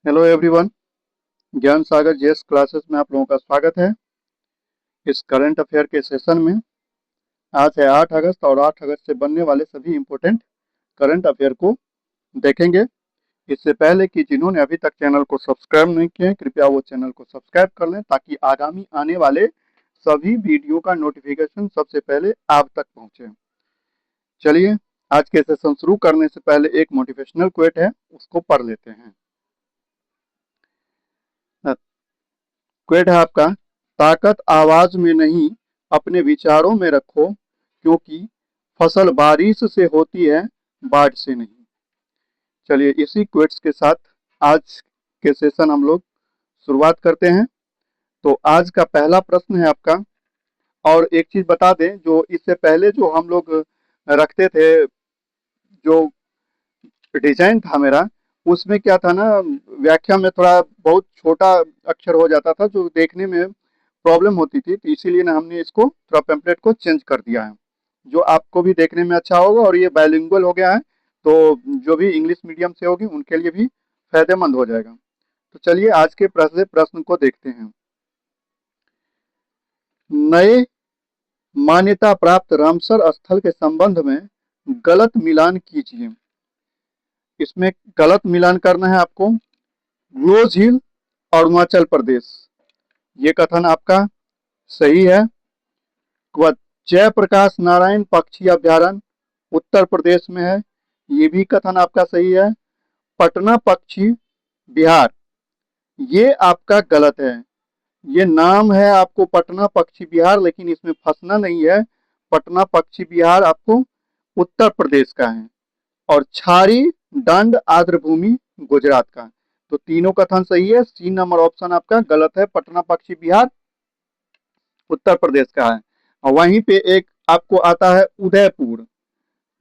Hello everyone. ज्ञान सागर JS classes में आप लोगों का स्वागत है। इस करंट अफेयर के सेशन में आज है 8 अगस्त और 8 अगस्त से बनने वाले सभी इम्पोर्टेंट करंट अफेयर को देखेंगे। इससे पहले कि जिन्होंने अभी तक चैनल को सब्सक्राइब नहीं किए हैं, कृपया वो चैनल को सब्सक्राइब कर लें ताकि आगामी आने वाले सभी वीडियो का नोटिफिकेशन सबसे पहले आप तक पहुंचे। चलिए, आज के सेशन शुरू करने से पहले एक मोटिवेशनल क्वेट है, उसको पढ़ लेते हैं। क्वेट है आपका, ताकत आवाज में नहीं अपने विचारों में रखो, क्योंकि फसल बारिश से होती है, बाढ़ से नहीं। चलिए, इसी क्वेट्स के साथ आज के सेशन हम लोग शुरुआत करते हैं। तो आज का पहला प्रश्न है आपका, और एक चीज बता दें, जो इससे पहले जो हम लोग रखते थे, जो डिजाइन था मेरा, उसमें क्या था ना, व्याख्या में थोड़ा बहुत छोटा अक्षर हो जाता था जो देखने में प्रॉब्लम होती थी, तो इसीलिए ना हमने इसको थोड़ा पेम्पलेट को चेंज कर दिया है, जो आपको भी देखने में अच्छा होगा और ये बाइलिंगुअल हो गया है, तो जो भी इंग्लिश मीडियम से होगी उनके लिए भी फायदेमंद हो जाएगा। तो चलिए आज के प्रश्न को देखते हैं। नए मान्यता प्राप्त रामसर स्थल के संबंध में गलत मिलान कीजिए। इसमें गलत मिलान करना है आपको। ग्लो झील, अरुणाचल प्रदेश, ये कथन आपका सही है। जयप्रकाश नारायण पक्षी अभ्यारण्य उत्तर प्रदेश में है, ये भी कथन आपका सही है। पटना पक्षी बिहार, ये आपका गलत है। ये नाम है आपको पटना पक्षी बिहार, लेकिन इसमें फंसना नहीं है। पटना पक्षी बिहार आपको उत्तर प्रदेश का है। और छारी दंड आर्द्र भूमि गुजरात का। तो तीनों कथन सही है। सी नंबर ऑप्शन आपका गलत है, पटना पक्षी बिहार उत्तर प्रदेश का है। और वहीं पे एक आपको आता है उदयपुर।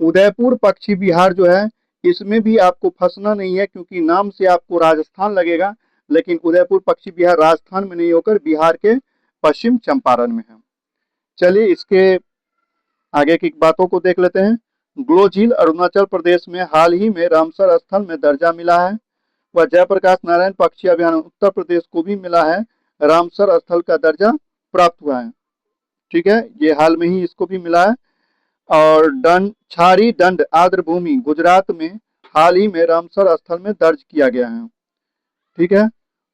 उदयपुर पक्षी विहार जो है, इसमें भी आपको फंसना नहीं है, क्योंकि नाम से आपको राजस्थान लगेगा, लेकिन उदयपुर पक्षी विहार राजस्थान में नहीं होकर बिहार के पश्चिम चंपारण में है। चलिए इसके आगे की बातों को देख लेते हैं। ग्लो झील अरुणाचल प्रदेश में हाल ही में रामसर स्थल में दर्जा मिला है। वह जयप्रकाश नारायण पक्षी अभ्यारण्य उत्तर प्रदेश को भी मिला है, रामसर स्थल का दर्जा प्राप्त हुआ है। ठीक है, ये हाल में ही इसको भी मिला है। और छारी दंड आर्द्र भूमि गुजरात में हाल ही में रामसर स्थल में दर्ज किया गया है। ठीक है,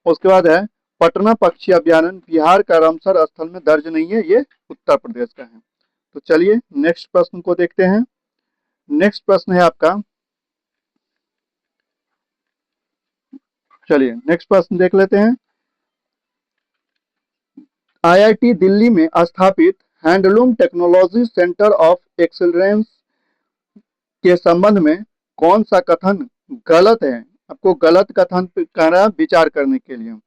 उसके बाद है पटना पक्षी अभ्यारण्य बिहार का रामसर स्थल में दर्ज नहीं है, ये उत्तर प्रदेश का है। तो चलिए नेक्स्ट प्रश्न को देखते हैं। नेक्स्ट प्रश्न है आपका, चलिए नेक्स्ट प्रश्न देख लेते हैं। आईआईटी दिल्ली में स्थापित handloom technology centre of excellence के संबंध में कौन सा कथन गलत है? आपको गलत कथन पर विचार करने के लिए।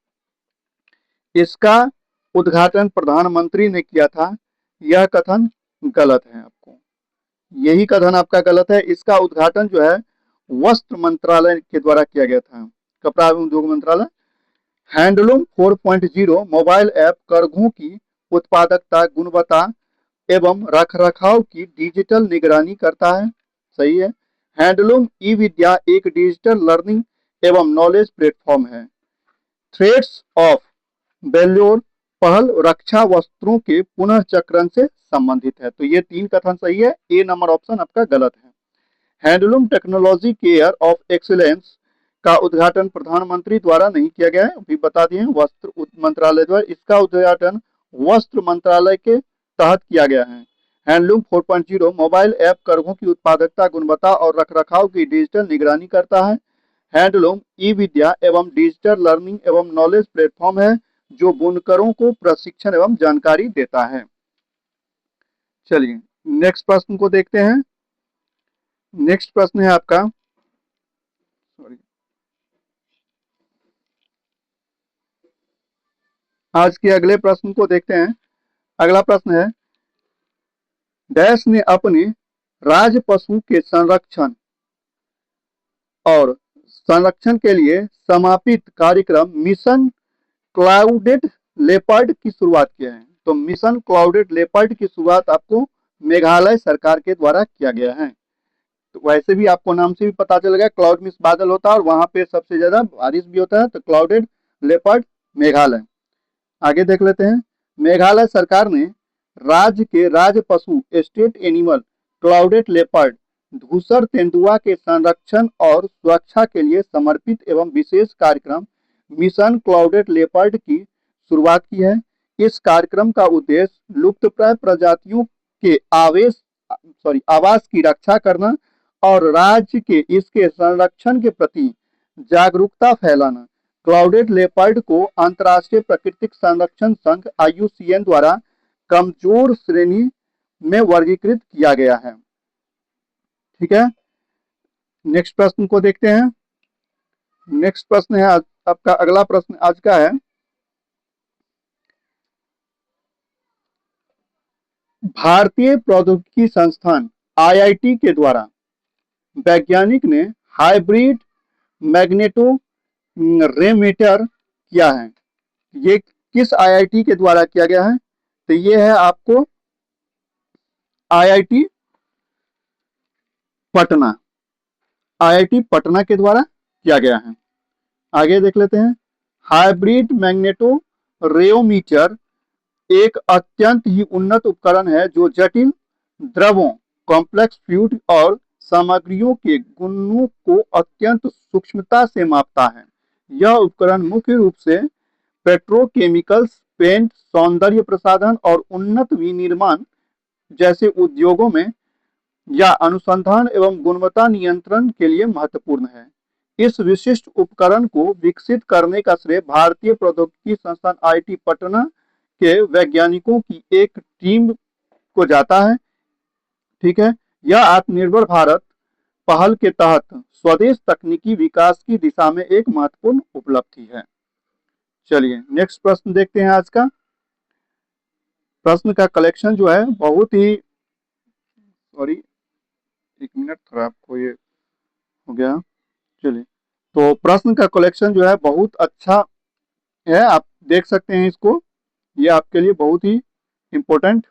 इसका उद्घाटन प्रधानमंत्री ने किया था, यह कथन गलत है। आपको यही कथन आपका गलत है। इसका उद्घाटन जो है वस्त्र मंत्रालय के द्वारा किया गया था, कपड़ा एवं उद्योग मंत्रालय। हैंडलूम 4.0 मोबाइल ऐप करघों की उत्पादकता, गुणवत्ता एवं रखरखाव की डिजिटल निगरानी करता है। सही है। हैंडलूम ई विद्या एक डिजिटल लर्निंग एवं नॉलेज प्लेटफॉर्म है। थ्रेड्स ऑफ बेल्योर पहल रक्षा वस्त्रों के पुनः चक्रण से संबंधित है। तो ये तीन कथन सही है, ए नंबर ऑप्शन आपका गलत है। Handloom technology care of excellence का उद्घाटन प्रधानमंत्री द्वारा नहीं किया गया है, अभी बता दिए, वस्त्र मंत्रालय द्वारा। इसका उद्घाटन वस्त्र मंत्रालय के तहत किया गया है। हैंडलूम 4.0 मोबाइल ऐप करघों की उत्पादकता, गुणवत्ता और रखरखाव की डिजिटल निगरानी करता है। हैंडलूम ई विद्या एवं डिजिटल लर्निंग एवं नॉलेज प्लेटफॉर्म है, जो बुनकरों को प्रशिक्षण एवं जानकारी देता है। चलिए नेक्स्ट प्रश्न को देखते हैं। नेक्स्ट प्रश्न है आपका, सॉरी, आज के अगले प्रश्न को देखते हैं। अगला प्रश्न है, डैश ने अपने राज पशु के संरक्षण के लिए समापित कार्यक्रम मिशन क्लाउडेड लेपर्ड की शुरुआत किया है। तो मिशन क्लाउडेड लेपर्ड की शुरुआत आपको मेघालय सरकार के द्वारा किया गया है। तो वैसे भी आपको नाम से भी पता चल गया, क्लाउड मिस्ट बादल होता है और वहां पे सबसे ज्यादा बारिश भी होता है, तो क्लाउडेड लेपर्ड मेघालय। आगे देख लेते हैं। मेघालय सरकार ने राज्य के राज पशु स्टेट एनिमल क्लाउडेड लेपर्ड धूसर तेंदुआ के संरक्षण और सुरक्षा के लिए समर्पित एवं विशेष कार्यक्रम मिशन क्लाउडेड लेपर्ड की शुरुआत की है। इस कार्यक्रम का उद्देश्य लुप्तप्राय प्रजातियों के आवास की रक्षा करना और राज्य के इसके संरक्षण के प्रति जागरूकता फैलाना। क्लाउडेड लेपर्ड को अंतर्राष्ट्रीय प्राकृतिक संरक्षण संघ IUCN द्वारा कमजोर श्रेणी में वर्गीकृत किया गया है। ठीक है, नेक्स्ट प्रश्न को देखते हैं। नेक्स्ट प्रश्न है आपका अगला प्रश्न आज का है, भारतीय प्रौद्योगिकी संस्थान IIT के द्वारा वैज्ञानिक ने हाइब्रिड मैग्नेटो रेमीटर किया है। ये किस IIT के द्वारा किया गया है? तो ये है आपको IIT पटना, IIT पटना के द्वारा किया गया है। आगे देख लेते हैं। हाइब्रिड मैग्नेटो रेओमीटर एक अत्यंत ही उन्नत उपकरण है जो जटिल द्रवों कॉम्प्लेक्स फ्लूइड और सामग्रियों के गुणों को अत्यंत सूक्ष्मता से मापता है। यह उपकरण मुख्य रूप से पेट्रोकेमिकल्स, पेंट, सौंदर्य प्रसाधन और उन्नत विनिर्माण जैसे उद्योगों में या अनुसंधान एवं गुणवत्ता नियंत्रण के लिए महत्वपूर्ण है। इस विशिष्ट उपकरण को विकसित करने का श्रेय भारतीय प्रौद्योगिकी संस्थान IIT पटना के वैज्ञानिकों की एक टीम को जाता है। ठीक है, यह आत्मनिर्भर भारत पहल के तहत स्वदेश तकनीकी विकास की दिशा में एक महत्वपूर्ण उपलब्धि है। चलिए नेक्स्ट प्रश्न देखते हैं आज का। प्रश्न का कलेक्शन जो है बहुत ही, सॉरी एक मिनट, थोड़ा आपको ये हो गया। चलिए, तो प्रश्न का कलेक्शन जो है बहुत अच्छा है, आप देख सकते हैं इसको, ये आपके लिए बहुत ही इंपॉर्टेंट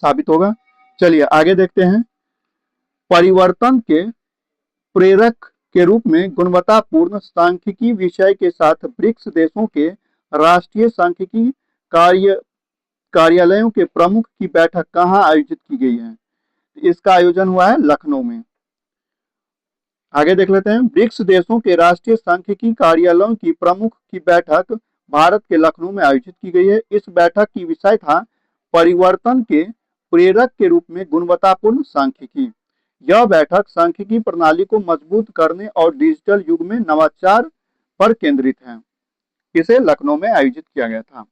साबित होगा। चलिए आगे देखते हैं। परिवर्तन के प्रेरक के रूप में गुणवत्तापूर्ण सांख्यिकी विषय के साथ ब्रिक्स देशों के राष्ट्रीय सांख्यिकी कार्यालयों के प्रमुख की बैठक कहाँ आयोजित की गई है? इसका आयोजन हुआ है लखनऊ में। आगे देख लेते हैं। ब्रिक्स देशों के राष्ट्रीय सांख्यिकी कार्यालयों की प्रमुख की बैठक भारत के लखनऊ में आयोजित की गई है। इस बैठक की विषय था परिवर्तन के प्रेरक के रूप में गुणवत्तापूर्ण सांख्यिकी। यह बैठक सांख्यिकी प्रणाली को मजबूत करने और डिजिटल युग में नवाचार पर केंद्रित है। इसे लखनऊ में आयोजित किया गया था।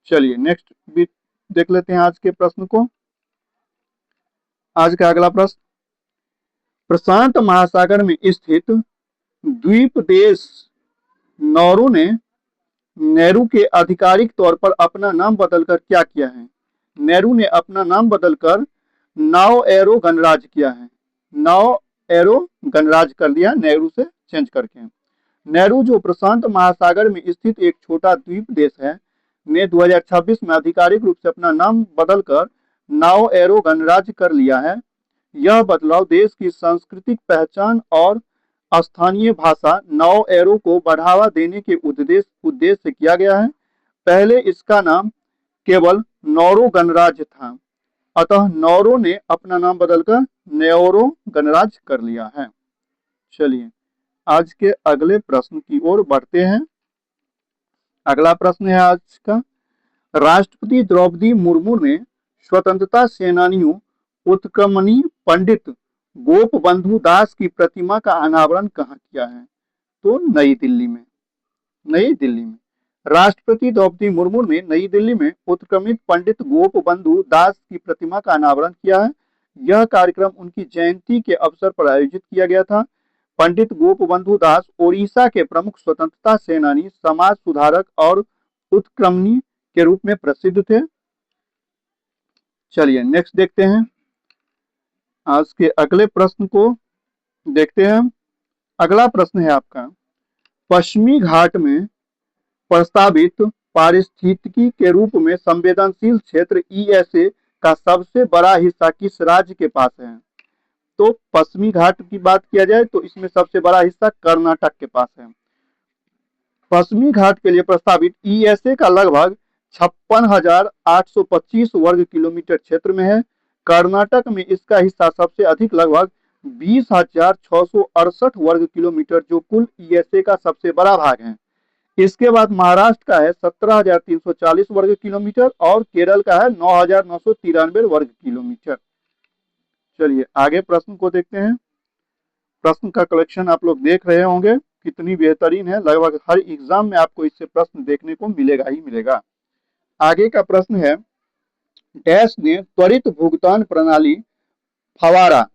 चलिए नेक्स्ट देख लेते हैं आज के प्रश्न को। आज का अगला प्रश्न, प्रशांत महासागर में स्थित द्वीप देश नौरू ने नेहरू के आधिकारिक तौर पर अपना नाम बदलकर क्या किया है? नेहरू ने अपना नाम बदलकर नाव एरो गणराज किया है। नाव एरो गणराज कर दिया नेहरू से चेंज करके। नेहरू जो प्रशांत महासागर में स्थित एक छोटा द्वीप देश है ने 2026 में आधिकारिक रूप से अपना नाम बदलकर नाव एरो गणराज कर लिया है। यह बदलाव देश की सांस्कृतिक पहचान और स्थानीय भाषा नाव एरो को बढ़ावा देने के उद्देश्य से किया गया है। पहले इसका नाम केवल नौरो गणराज था, अतः नौरो ने अपना नाम बदलकर नेओरो गणराज कर लिया है। चलिए आज के अगले प्रश्न की ओर बढ़ते हैं। अगला प्रश्न है आज का, राष्ट्रपति द्रौपदी मुर्मू ने स्वतंत्रता सेनानियों उत्कर्मणी पंडित गोपबंधु दास की प्रतिमा का अनावरण कहाँ किया है? तो नई दिल्ली में। नई दिल्ली में राष्ट्रपति द्रौपदी मुर्मू ने नई दिल्ली में उत्क्रमित पंडित गोपबंधु दास की प्रतिमा का अनावरण किया है। यह कार्यक्रम उनकी जयंती के अवसर पर आयोजित किया गया था। पंडित गोपबंधु दास ओडिशा के प्रमुख स्वतंत्रता सेनानी, समाज सुधारक और उत्क्रमणी के रूप में प्रसिद्ध थे। चलिए नेक्स्ट देखते हैं। आज के अगले प्रश्न को देखते हैं। अगला प्रश्न है आपका, पश्चिमी घाट में प्रस्तावित पारिस्थितिकी के रूप में संवेदनशील क्षेत्र ESA का सबसे बड़ा हिस्सा किस राज्य के पास है? तो पश्चिमी घाट की बात किया जाए तो इसमें सबसे बड़ा हिस्सा कर्नाटक के पास है। पश्चिमी घाट के लिए प्रस्तावित ईएसए का लगभग 56,825 वर्ग किलोमीटर क्षेत्र में है। कर्नाटक में इसका हिस्सा सबसे अधिक लगभग 20,668 वर्ग किलोमीटर, जो कुल ईएसए का सबसे बड़ा भाग है। इसके बाद महाराष्ट्र का है 17,340 वर्ग किलोमीटर और केरल का है 9,993 वर्ग किलोमीटर। चलिए आगे प्रश्न को देखते हैं। प्रश्न का कलेक्शन आप लोग देख रहे होंगे कितनी बेहतरीन है, लगभग हर एग्जाम में आपको इससे प्रश्न देखने को मिलेगा ही मिलेगा। आगे का प्रश्न है, डैश ने त्वरित भुगतान प्रणाली फवारा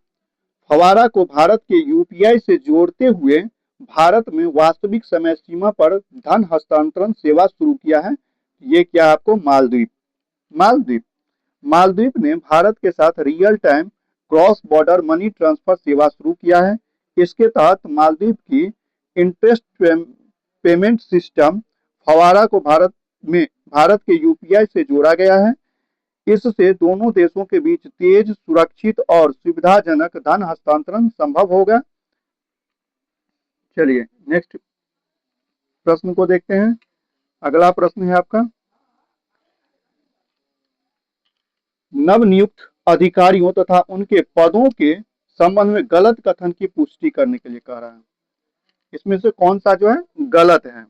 फवारा को भारत के यूपीआई से जोड़ते हुए भारत में वास्तविक समय सीमा पर धन हस्तांतरण सेवा शुरू किया है। ये क्या आपको मालदीव मालदीव मालदीव ने भारत के साथ real time cross border money transfer सेवा शुरू किया है। इसके तहत मालदीव की इंटरेस्ट पेमेंट सिस्टम फवारा को भारत के यूपीआई से जोड़ा गया है। इससे दोनों देशों के बीच तेज, सुरक्षित और सुविधाजनक धन हस्तांतरण संभव होगा। चलिए नेक्स्ट प्रश्न को देखते हैं। अगला प्रश्न है आपका, नवनियुक्त अधिकारियों तथा उनके पदों के संबंध में गलत कथन की पुष्टि करने के लिए कह रहा है। इसमें से कौन सा जो है गलत है?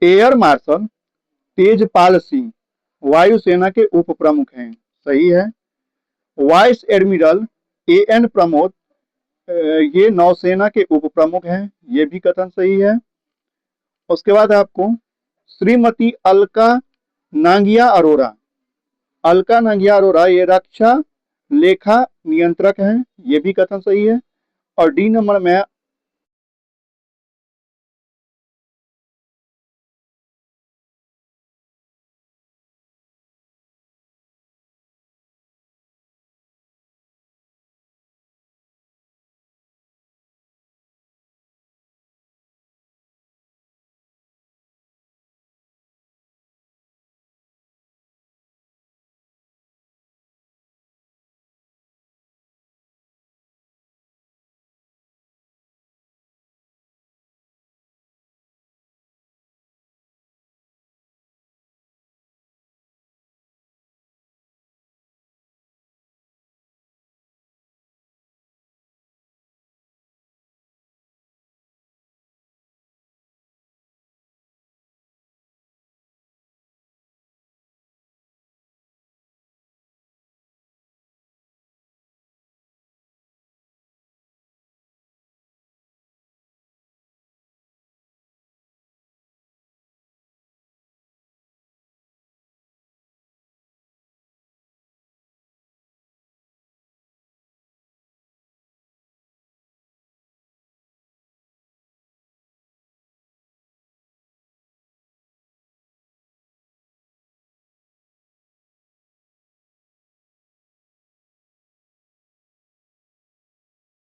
एयर मार्शल तेजपाल सिंह वायुसेना के उप प्रमुख हैं, सही है। वाइस एडमिरल एएन प्रमोद ये नौसेना के उप प्रमुख हैं, ये भी कथन सही है। उसके बाद आपको श्रीमती अलका नांगिया अरोरा ये रक्षा लेखा नियंत्रक हैं, ये भी कथन सही है। और डी नंबर में